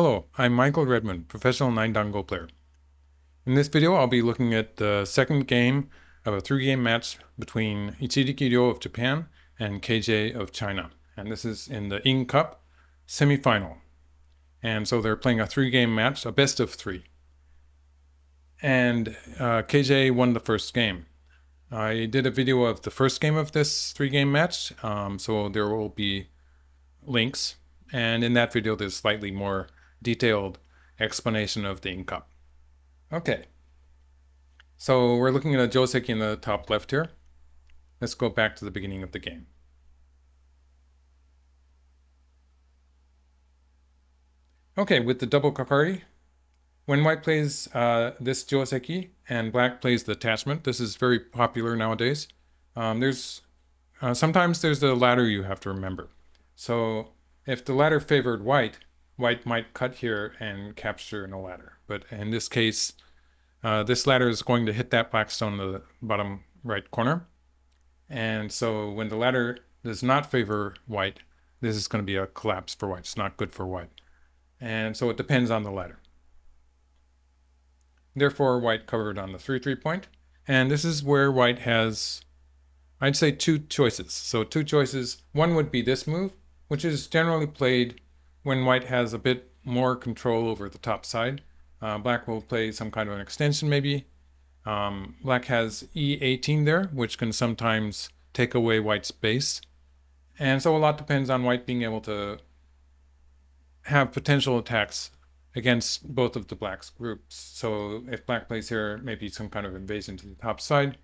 Hello, I'm Michael Redmond, professional 9-dan-go player. In this video, I'll be looking at the second game of a 3-game match between Ichiriki Ryo of Japan and Ke Jie of China. And this is in the ING CUP Semifinal. And so they're playing a 3-game match, a best of 3. And Ke Jie won the first game. I did a video of the first game of this 3-game match, so there will be links. And in that video, there's slightly more detailed explanation of the ING CUP. Okay, so we're looking at a joseki in the top left here. Let's go back to the beginning of the game. Okay, with the double kakari, when white plays this joseki and black plays the attachment, this is very popular nowadays. Sometimes there's the ladder you have to remember. So if the ladder favored white, white might cut here and capture in a ladder. But in this case, this ladder is going to hit that black stone in the bottom right corner. And so when the ladder does not favor white, this is going to be a collapse for white. It's not good for white. And so it depends on the ladder. Therefore, white covered on the 3-3 point. And this is where white has, I'd say, two choices. So two choices. One would be this move, which is generally played when white has a bit more control over the top side. Black will play some kind of an extension maybe. Black has E18 there, which can sometimes take away white's base. And so a lot depends on white being able to have potential attacks against both of the black's groups. So if black plays here, maybe some kind of invasion to the top side.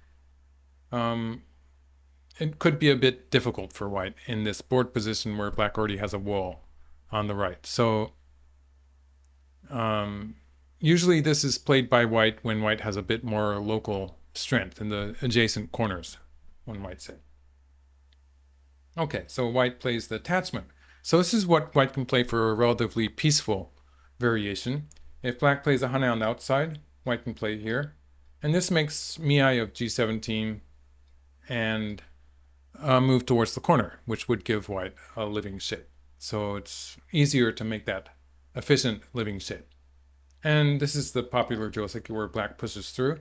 It could be a bit difficult for white in this board position where black already has a wall on the right. So usually this is played by white when white has a bit more local strength in the adjacent corners, one might say. Okay, so white plays the attachment. So this is what white can play for a relatively peaceful variation. If black plays a hane on the outside, white can play here. And this makes miai of g17 and move towards the corner, which would give white a living shape. So it's easier to make that efficient living shape. And this is the popular joseki where black pushes through,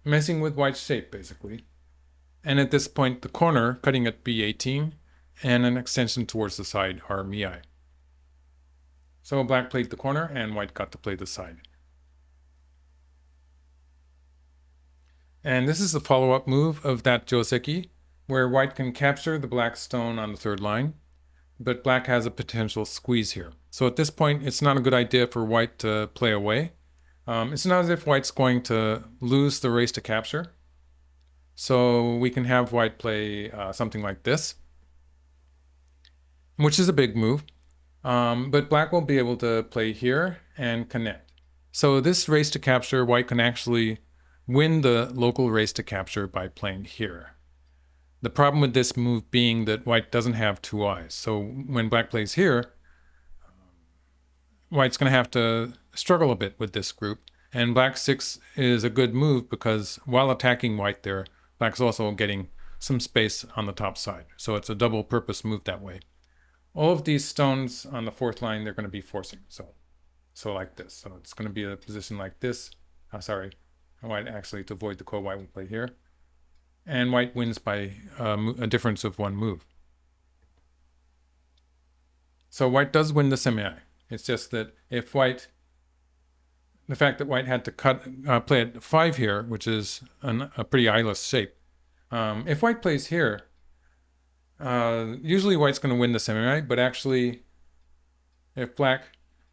messing with white's shape, basically. And at this point, the corner, cutting at b18, and an extension towards the side are miai. So black played the corner, and white got to play the side. And this is the follow-up move of that joseki, where white can capture the black stone on the third line, but black has a potential squeeze here. So at this point, it's not a good idea for white to play away. It's not as if white's going to lose the race to capture. So we can have white play something like this, which is a big move. But black will be able to play here and connect. So this race to capture, white can actually win the local race to capture by playing here. The problem with this move being that white doesn't have two eyes. So when black plays here, white's going to have to struggle a bit with this group. And black 6 is a good move because while attacking white there, black's also getting some space on the top side. So it's a double purpose move that way. All of these stones on the fourth line, they're going to be forcing. So like this. So it's going to be a position like this. White actually, to avoid the ko, white will play here. And white wins by a difference of one move. So white does win the semi. It's just that if white, the fact that white had to play at 5 here, which is a pretty eyeless shape. If white plays here, usually white's going to win the semi, but actually, if black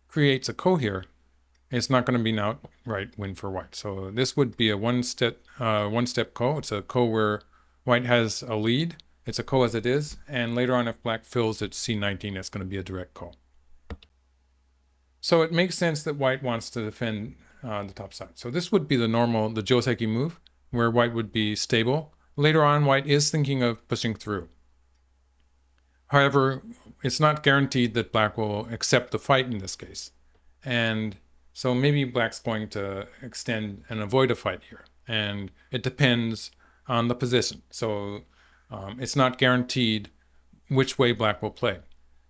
creates a ko here, it's not going to be an outright win for white. So this would be a one-step ko. It's a ko where white has a lead. It's a ko as it is. And later on, if black fills at c19, it's going to be a direct ko. So it makes sense that white wants to defend the top side. So this would be the joseki move, where white would be stable. Later on, white is thinking of pushing through. However, it's not guaranteed that black will accept the fight in this case. And so maybe black's going to extend and avoid a fight here. And it depends on the position. So it's not guaranteed which way black will play.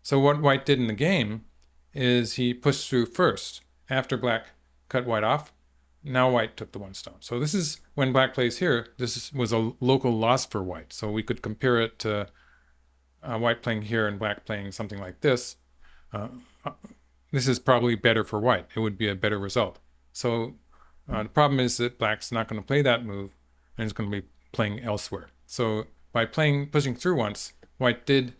So what white did in the game is he pushed through first after black cut white off. Now white took the one stone. So this is when black plays here. Was a local loss for white. So we could compare it to white playing here and black playing something like this. Uh, this is probably better for white. It would be a better result. So the problem is that black's not going to play that move and is going to be playing elsewhere. So by pushing through once, white did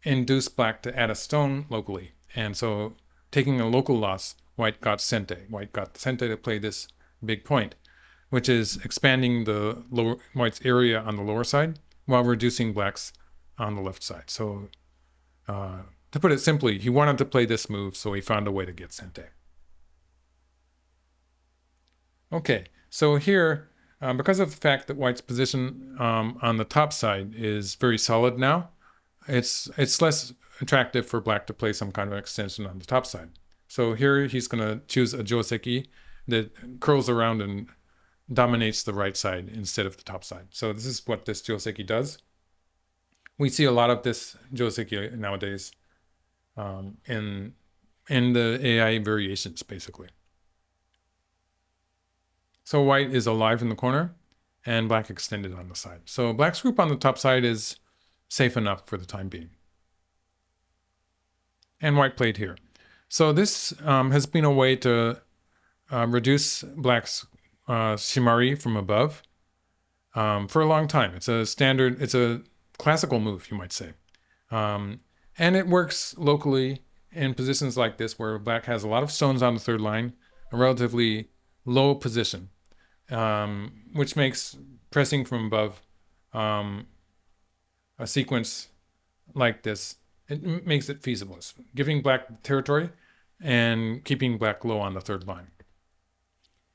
induce black to add a stone locally. And so taking a local loss, white got sente. White got sente to play this big point, which is expanding the white's area on the lower side while reducing black's on the left side. So to put it simply, he wanted to play this move, so he found a way to get sente. Okay, so here, because of the fact that white's position on the top side is very solid now, it's less attractive for black to play some kind of extension on the top side. So here he's going to choose a joseki that curls around and dominates the right side instead of the top side. So this is what this joseki does. We see a lot of this joseki nowadays in the AI variations, basically. So white is alive in the corner and black extended on the side. So black's group on the top side is safe enough for the time being. And white played here. So this has been a way to reduce black's shimari from above for a long time. It's a classical move, you might say. And it works locally in positions like this where black has a lot of stones on the third line, a relatively low position, which makes pressing from above a sequence like this, it makes it feasible. It's giving black territory and keeping black low on the third line.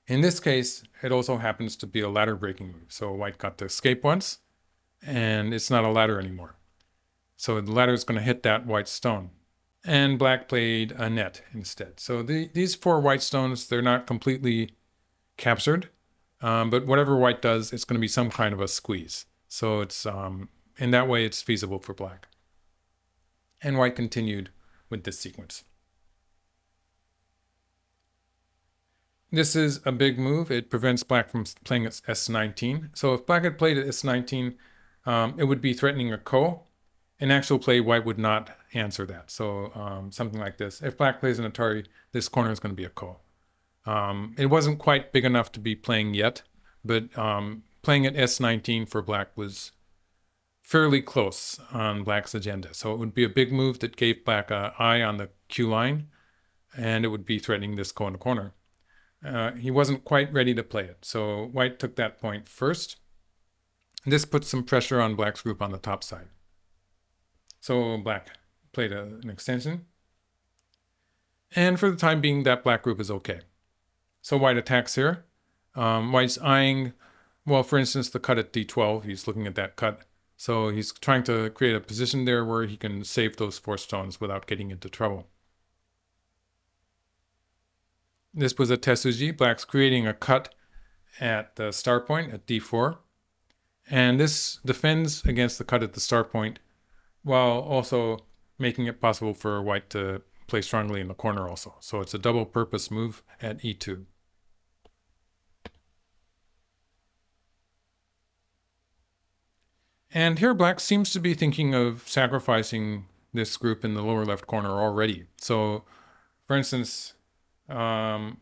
In this case, it also happens to be a ladder breaking move. So white got to escape once, and it's not a ladder anymore. So the ladder is going to hit that white stone. And black played a net instead. So these 4 white stones, they're not completely captured, but whatever white does, it's going to be some kind of a squeeze. So it's in that way, it's feasible for black. And white continued with this sequence. This is a big move. It prevents black from playing at S19. So if black had played at S19, it would be threatening a ko. In actual play, white would not answer that. So something like this. If black plays an Atari, this corner is going to be a ko. It wasn't quite big enough to be playing yet, but playing at S19 for black was fairly close on black's agenda. So it would be a big move that gave black an eye on the Q line, and it would be threatening this ko in the corner. He wasn't quite ready to play it, so white took that point first. This puts some pressure on black's group on the top side. So black played an extension. And for the time being, that black group is okay. So white attacks here. White's eyeing, well, for instance, the cut at D12. He's looking at that cut. So he's trying to create a position there where he can save those 4 stones without getting into trouble. This was a Tetsuji. Black's creating a cut at the star point at D4. And this defends against the cut at the star point while also making it possible for white to play strongly in the corner also. So it's a double purpose move at E2. And here black seems to be thinking of sacrificing this group in the lower left corner already. So for instance, my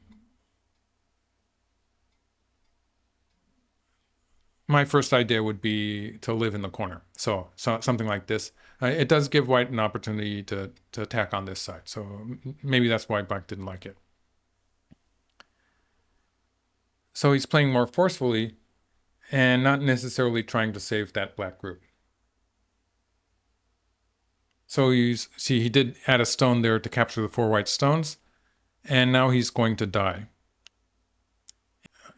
first idea would be to live in the corner. So something like this. It does give white an opportunity to attack on this side. So maybe that's why black didn't like it. So he's playing more forcefully and not necessarily trying to save that black group. So you see he did add a stone there to capture the 4 white stones, and now he's going to die.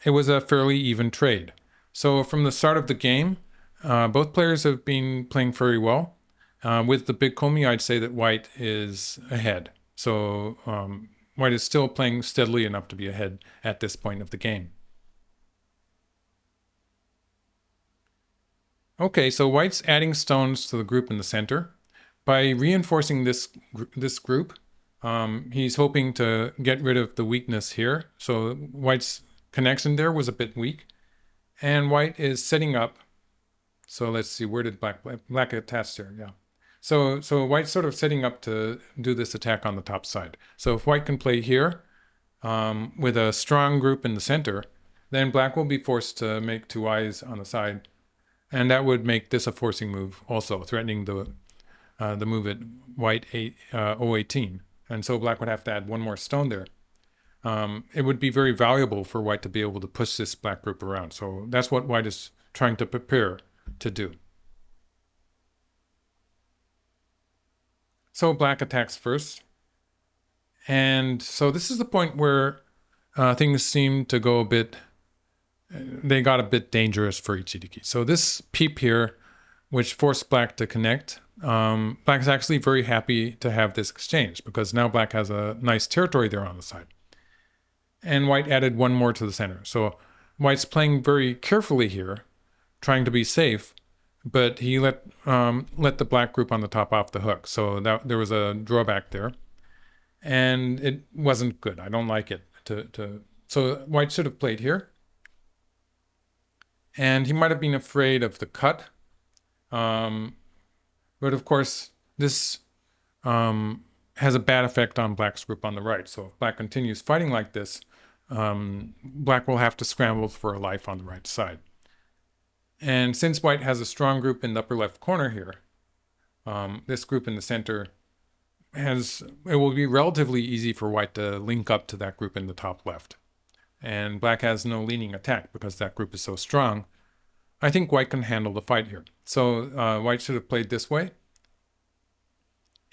It was a fairly even trade. So from the start of the game, both players have been playing very well. With the big komi, I'd say that white is ahead. So white is still playing steadily enough to be ahead at this point of the game. Okay, so white's adding stones to the group in the center. By reinforcing this group, He's hoping to get rid of the weakness here. So white's connection there was a bit weak. And white is setting up. So let's see, where did black attach there? Yeah. So white's sort of setting up to do this attack on the top side. So if white can play here with a strong group in the center, then black will be forced to make two eyes on the side. And that would make this a forcing move also, threatening the move at white 018. And so black would have to add one more stone there. It would be very valuable for white to be able to push this black group around. So that's what white is trying to prepare to do. So black attacks first. And so this is the point where things seem to go a bit, they got a bit dangerous for Ichiriki. So this peep here, which forced black to connect, black is actually very happy to have this exchange because now black has a nice territory there on the side. And white added one more to the center. So white's playing very carefully here, trying to be safe, but he let the black group on the top off the hook. So there was a drawback there, and it wasn't good. I don't like it. So white should have played here, and he might have been afraid of the cut, but of course this has a bad effect on black's group on the right. So if black continues fighting like this, black will have to scramble for a life on the right side. And since white has a strong group in the upper left corner here, this group in the center it will be relatively easy for white to link up to that group in the top left. And black has no leaning attack because that group is so strong. I think white can handle the fight here. So white should have played this way.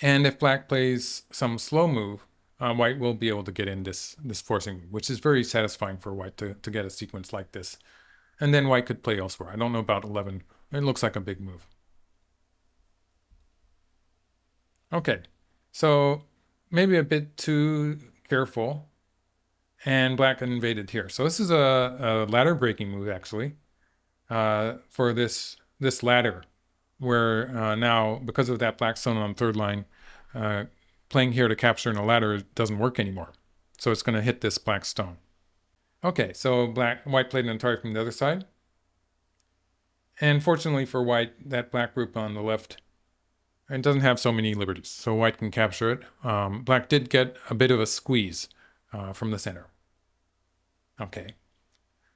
And if black plays some slow move, white will be able to get in this forcing move, which is very satisfying for white to get a sequence like this. And then white could play elsewhere. I don't know about 11. It looks like a big move. Okay, so maybe a bit too careful. And black invaded here. So this is a ladder breaking move, actually, for this ladder, where now, because of that black stone on third line, playing here to capture in a ladder doesn't work anymore. So it's going to hit this black stone. Okay, so white played an entire from the other side. And fortunately for white, that black group on the left, it doesn't have so many liberties, so white can capture it. Black did get a bit of a squeeze from the center. Okay,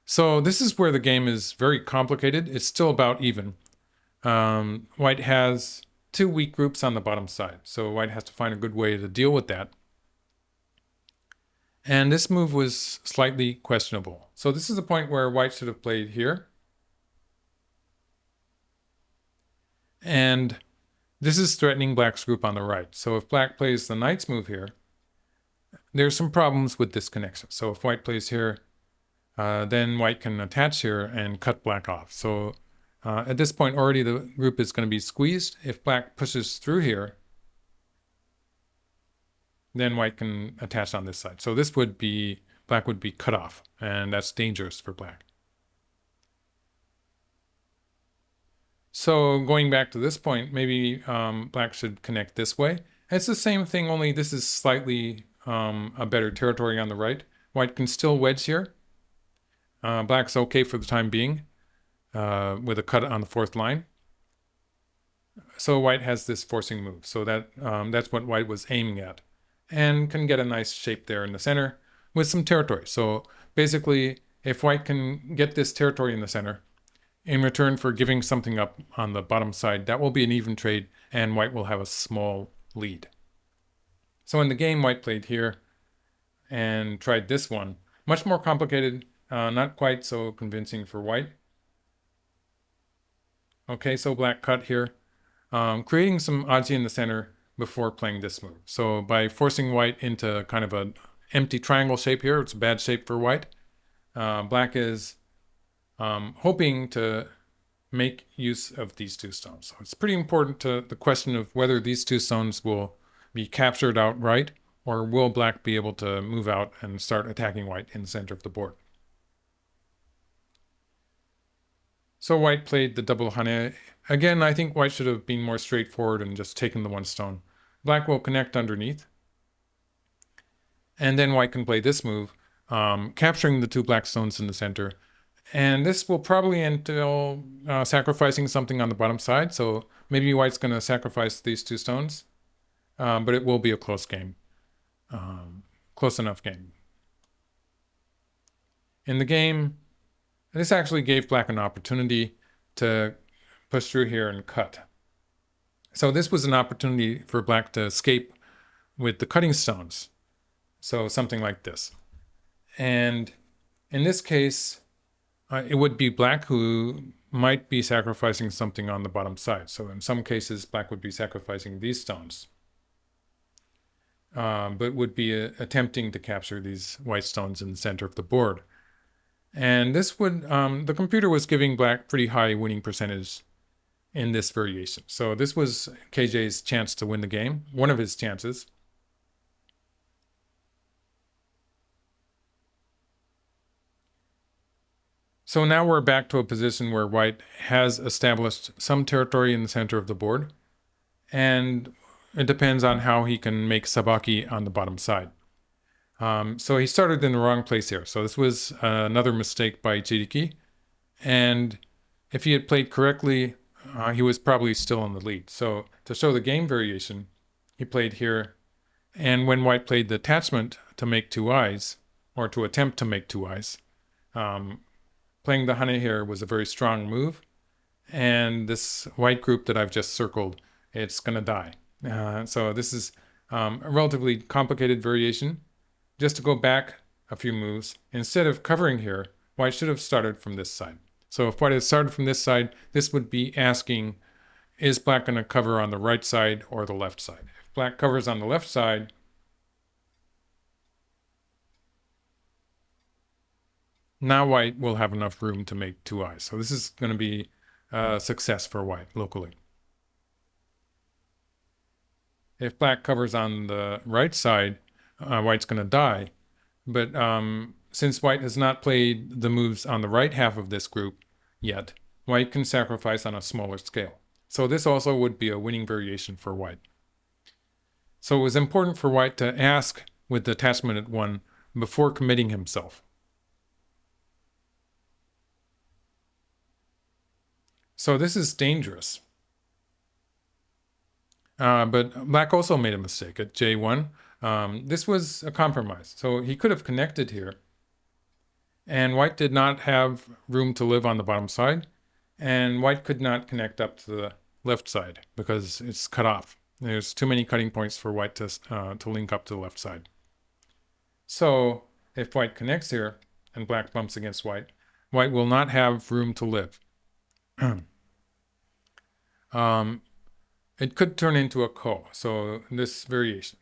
so this is where the game is very complicated. It's still about even. White has two weak groups on the bottom side, so white has to find a good way to deal with that. And this move was slightly questionable. So this is the point where white should have played here. And this is threatening black's group on the right. So if black plays the knight's move here, there's some problems with this connection. So if white plays here, then white can attach here and cut black off. So at this point already the group is going to be squeezed. If black pushes through here, then white can attach on this side. So this would be, black would be cut off, and that's dangerous for black. So going back to this point, maybe black should connect this way. It's the same thing, only this is slightly a better territory on the right. White can still wedge here. Black's okay for the time being with a cut on the fourth line. So white has this forcing move. So that's what white was aiming at, and can get a nice shape there in the center with some territory. So basically, if white can get this territory in the center, in return for giving something up on the bottom side, that will be an even trade, and white will have a small lead. So in the game, white played here and tried this one. Much more complicated, not quite so convincing for white. Okay, so black cut here, creating some aji in the center before playing this move. So by forcing white into kind of an empty triangle shape here, it's a bad shape for white. Black is hoping to make use of these two stones. So it's pretty important to the question of whether these two stones will be captured outright, or will black be able to move out and start attacking white in the center of the board. So white played the double hane. Again, I think white should have been more straightforward and just taken the one stone. Black will connect underneath. And then white can play this move, capturing the 2 black stones in the center. And this will probably entail sacrificing something on the bottom side. So maybe white's going to sacrifice these 2 stones, but it will be a close game, close enough game. In the game, this actually gave black an opportunity to push through here and cut. So this was an opportunity for black to escape with the cutting stones. So something like this. And in this case, it would be black who might be sacrificing something on the bottom side. So in some cases, black would be sacrificing these stones, but would be attempting to capture these white stones in the center of the board. And this would, the computer was giving black pretty high winning percentage in this variation. So this was Ke Jie's chance to win the game, one of his chances. So now we're back to a position where white has established some territory in the center of the board, and it depends on how he can make sabaki on the bottom side. So he started in the wrong place here. So this was another mistake by Ichiriki, and if he had played correctly, he was probably still in the lead. So to show the game variation, he played here, and when white played the attachment to make 2 eyes, or to attempt to make 2 eyes, playing the hane here was a very strong move, and this white group that I've just circled, it's going to die. So this is a relatively complicated variation. Just to go back a few moves, instead of covering here, white should have started from this side. So if white had started from this side, this would be asking, is black going to cover on the right side or the left side? If black covers on the left side, now white will have enough room to make 2 eyes. So this is going to be a success for white locally. If black covers on the right side, white's going to die. But since white has not played the moves on the right half of this group yet, white can sacrifice on a smaller scale. So this also would be a winning variation for white. So it was important for white to ask with the attachment at 1 before committing himself. So this is dangerous. But black also made a mistake at J1. This was a compromise. So he could have connected here. And white did not have room to live on the bottom side. And white could not connect up to the left side because it's cut off. There's too many cutting points for white to link up to the left side. So if white connects here and black bumps against white, white will not have room to live. It could turn into a ko, so this variation.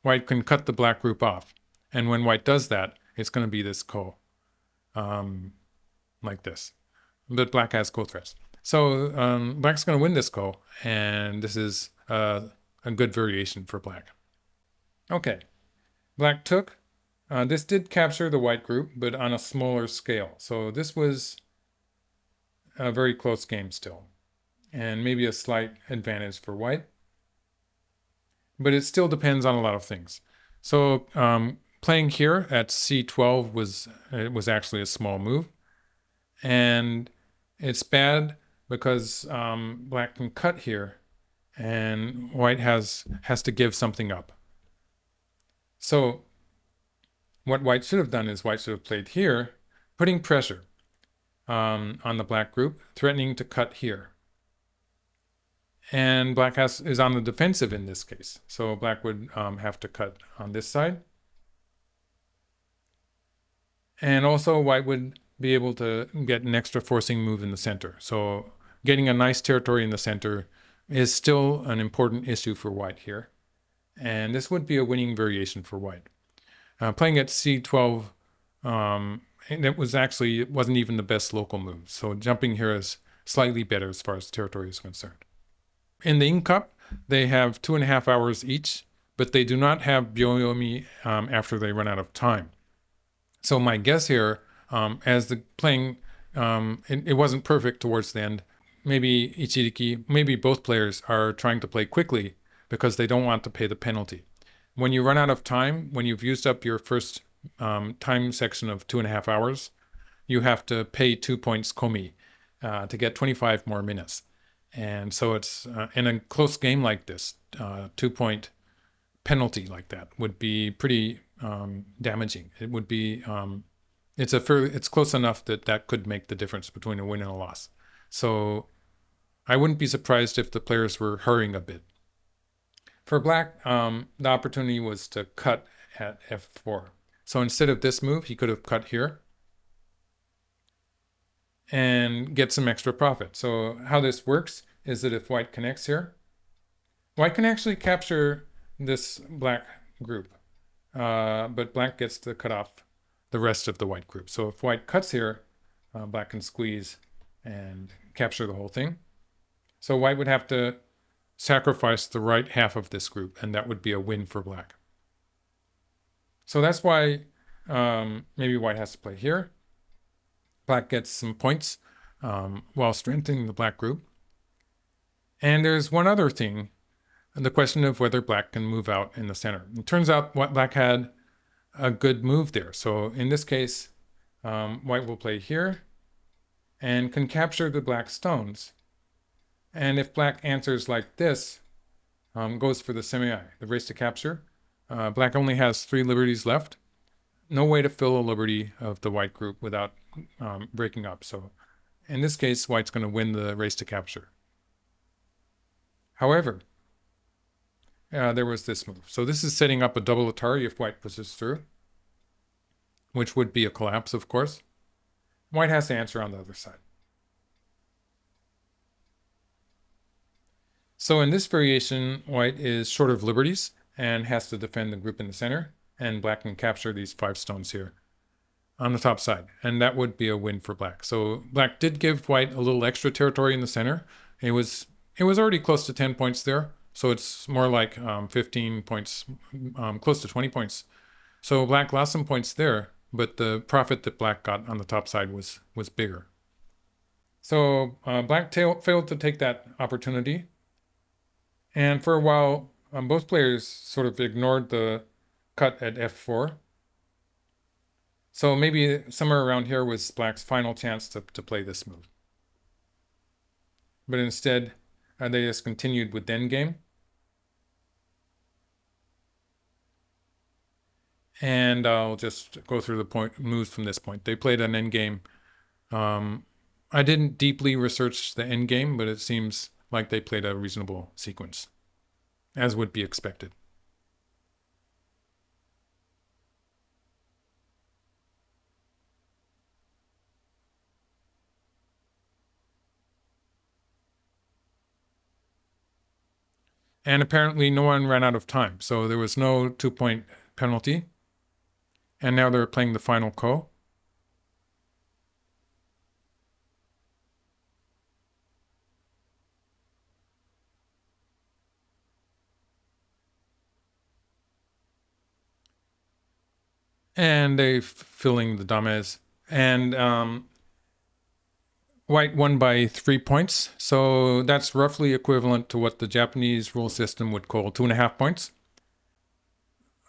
White can cut the black group off, and when white does that, it's going to be this ko, like this. But black has ko threats. So black's going to win this ko, and this is a good variation for black. Okay, black took. This did capture the white group, but on a smaller scale. So this was a very close game still, and maybe a slight advantage for white. But it still depends on a lot of things. So playing here at c12 was actually a small move, and it's bad because black can cut here, and white has to give something up. So what white should have done is white should have played here, putting pressure on the black group, threatening to cut here. And black is on the defensive in this case. So black would have to cut on this side. And also white would be able to get an extra forcing move in the center. So getting a nice territory in the center is still an important issue for white here. And this would be a winning variation for white. Playing at c12, it wasn't even the best local move. So jumping here is slightly better as far as territory is concerned. In the ING CUP, they have 2.5 hours each, but they do not have byoyomi after they run out of time. So my guess here, as the playing, it wasn't perfect towards the end. Maybe Ichiriki, maybe both players are trying to play quickly because they don't want to pay the penalty. When you run out of time, when you've used up your first time section of 2.5 hours, you have to pay 2 points komi to get 25 more minutes. And so it's in a close game like this, 2 point penalty like that would be pretty damaging. It would be it's close enough that that could make the difference between a win and a loss. So I wouldn't be surprised if the players were hurrying a bit. For black, the opportunity was to cut at f4. So instead of this move, he could have cut here and get some extra profit. So how this works is that if white connects here, white can actually capture this black group, but black gets to cut off the rest of the white group. So if white cuts here, black can squeeze and capture the whole thing. So white would have to sacrifice the right half of this group, and that would be a win for black. So that's why maybe white has to play here. Black gets some points while strengthening the black group. And there's one other thing, the question of whether black can move out in the center. It turns out black had a good move there. So in this case, white will play here and can capture the black stones. And if black answers like this, goes for the semi, the race to capture, black only has 3 liberties left. No way to fill a liberty of the white group without breaking up. So in this case, white's going to win the race to capture. However, there was this move. So this is setting up a double Atari if white pushes through, which would be a collapse, of course. White has to answer on the other side. So in this variation, white is short of liberties and has to defend the group in the center, and black can capture these 5 stones here on the top side, and that would be a win for black. So black did give white a little extra territory in the center. It was already close to 10 points there, so it's more like 15 points, close to 20 points. So black lost some points there, but the profit that black got on the top side was bigger. So black failed to take that opportunity. And for a while, both players sort of ignored the cut at f4. So maybe somewhere around here was black's final chance to play this move. But instead, they just continued with the endgame. And I'll just go through the moves from this point. They played an endgame. I didn't deeply research the endgame, but it seems like they played a reasonable sequence, as would be expected. And apparently no one ran out of time, so there was no 2-point penalty. And now they're playing the final ko. And they're filling the dames. And white won by 3 points. So that's roughly equivalent to what the Japanese rule system would call 2.5 points.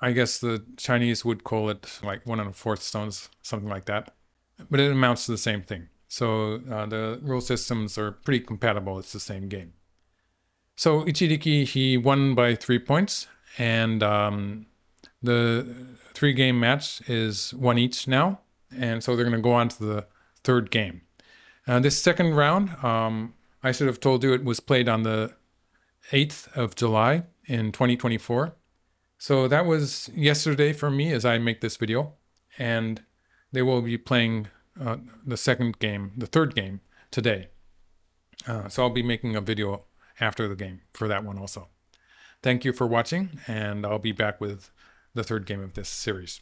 I guess the Chinese would call it like 1 1/4 stones, something like that. But it amounts to the same thing. So the rule systems are pretty compatible. It's the same game. So Ichiriki, he won by 3 points. And the 3-game match is 1 each now. And so they're going to go on to the 3rd game. This second round, I should have told you it was played on the 8th of July in 2024. So that was yesterday for me as I make this video. And they will be playing the 3rd game today. So I'll be making a video after the game for that one also. Thank you for watching, and I'll be back with the 3rd game of this series.